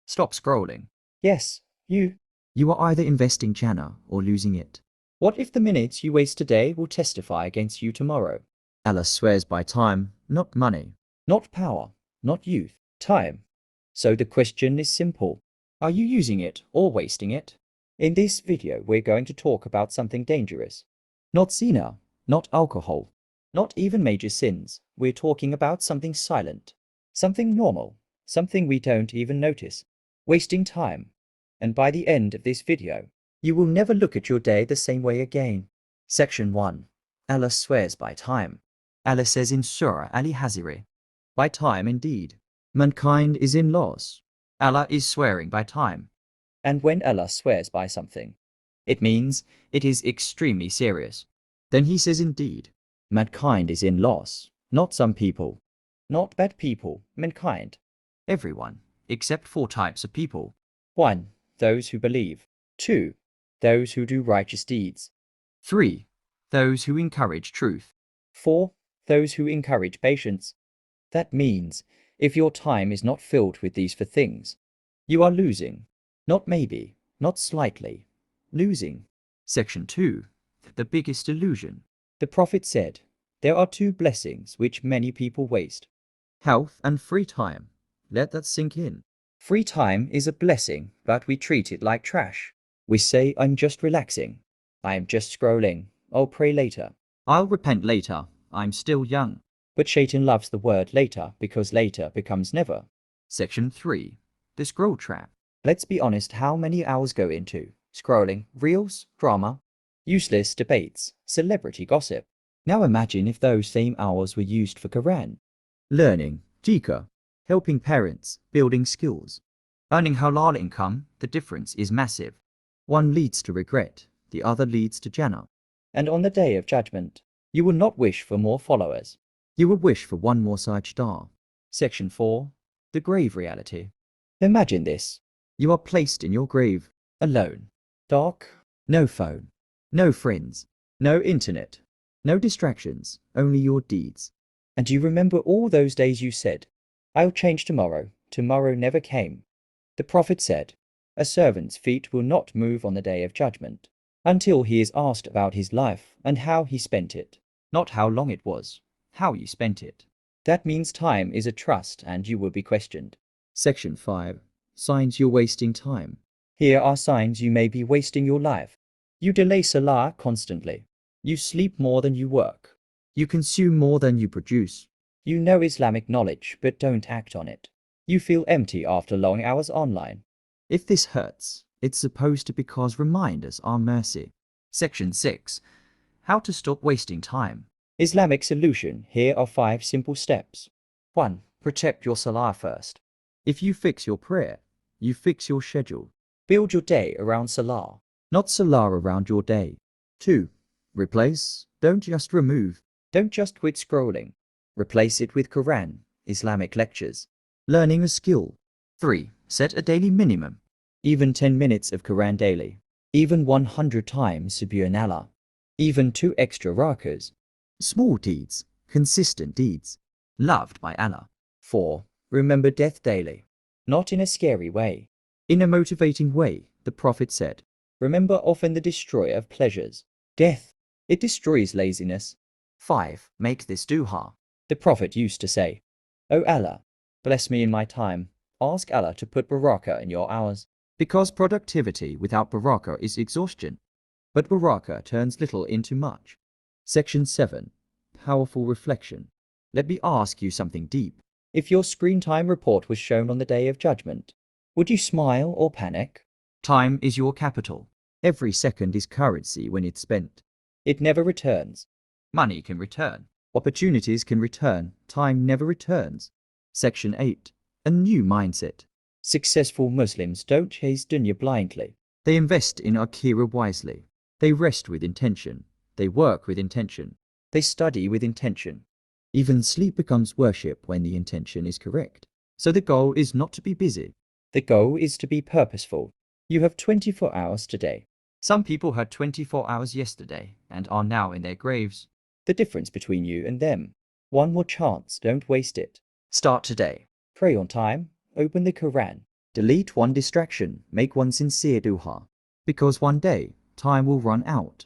Stop scrolling. Yes, you. You are either investing Jannah or losing it. What if the minutes you waste today will testify against you tomorrow? Allah swears by time, not money. Not power, not youth, time. So the question is simple. Are you using it or wasting it? In this video, we're going to talk about something dangerous. Not zina, not alcohol, not even major sins. We're talking about something silent, something normal, something we don't even notice. Wasting time. And by the end of this video, you will never look at your day the same way again. Section 1. Allah swears by time. Allah says in Surah Al Asr, by time indeed, mankind is in loss. Allah is swearing by time. And when Allah swears by something, it means it is extremely serious. Then he says indeed, mankind is in loss, not some people, not bad people, mankind. Everyone, except 4 types of people. 1. Those who believe. 2. Those who do righteous deeds. 3. Those who encourage truth. 4. Those who encourage patience. That means, if your time is not filled with these 4 things, you are losing. Not maybe, not slightly. Losing. Section 2. The biggest illusion. The Prophet said, there are 2 blessings which many people waste. Health and free time. Let that sink in. Free time is a blessing, but we treat it like trash. We say, I'm just relaxing. I am just scrolling. I'll pray later. I'll repent later. I'm still young. But Shaytan loves the word later because later becomes never. Section 3. The scroll trap. Let's be honest, how many hours go into scrolling, reels, drama, useless debates, celebrity gossip? Now imagine if those same hours were used for Quran, learning, jika, helping parents, building skills, earning halal income. The difference is massive. One leads to regret, the other leads to Jannah. And on the day of judgment, you will not wish for more followers. You will wish for one more sajda. Section 4. The grave reality. Imagine this. You are placed in your grave, alone, dark, no phone, no friends, no internet, no distractions, only your deeds. And you remember all those days you said, I'll change tomorrow. Tomorrow never came. The Prophet said, a servant's feet will not move on the day of judgment until he is asked about his life and how he spent it. Not how long it was, how you spent it. That means time is a trust and you will be questioned. Section 5. Signs you're wasting time. Here are signs you may be wasting your life. You delay salah constantly. You sleep more than you work. You consume more than you produce. You know Islamic knowledge but don't act on it. You feel empty after long hours online. If this hurts, it's supposed to be because reminders are mercy. Section 6. How to stop wasting time. Islamic solution. Here are 5 simple steps. 1. Protect your salah first. If you fix your prayer, you fix your schedule. Build your day around salah, not salah around your day. 2. Replace, don't just remove. Don't just quit scrolling. Replace it with Quran, Islamic lectures, learning a skill. 3. Set a daily minimum. Even 10 minutes of Quran daily. Even 100 times Subhanallah. Even 2 extra rakahs. Small deeds, consistent deeds, loved by Allah. 4. Remember death daily. Not in a scary way. In a motivating way, the Prophet said, remember often the destroyer of pleasures. Death. It destroys laziness. 5. Make this duha. The Prophet used to say, O Allah, bless me in my time. Ask Allah to put barakah in your hours. Because productivity without barakah is exhaustion. But barakah turns little into much. Section 7. Powerful reflection. Let me ask you something deep. If your screen time report was shown on the day of judgment, would you smile or panic? Time is your capital. Every second is currency when it's spent. It never returns. Money can return. Opportunities can return. Time never returns. Section 8. A new mindset. Successful Muslims don't chase dunya blindly. They invest in akhirah wisely. They rest with intention. They work with intention. They study with intention. Even sleep becomes worship when the intention is correct. So the goal is not to be busy. The goal is to be purposeful. You have 24 hours today. Some people had 24 hours yesterday and are now in their graves. The difference between you and them. One more chance, don't waste it. Start today. Pray on time. Open the Quran. Delete one distraction, make one sincere duha. Because one day, time will run out.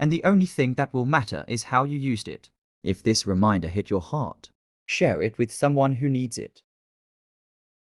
And the only thing that will matter is how you used it. If this reminder hit your heart, Share it with someone who needs it.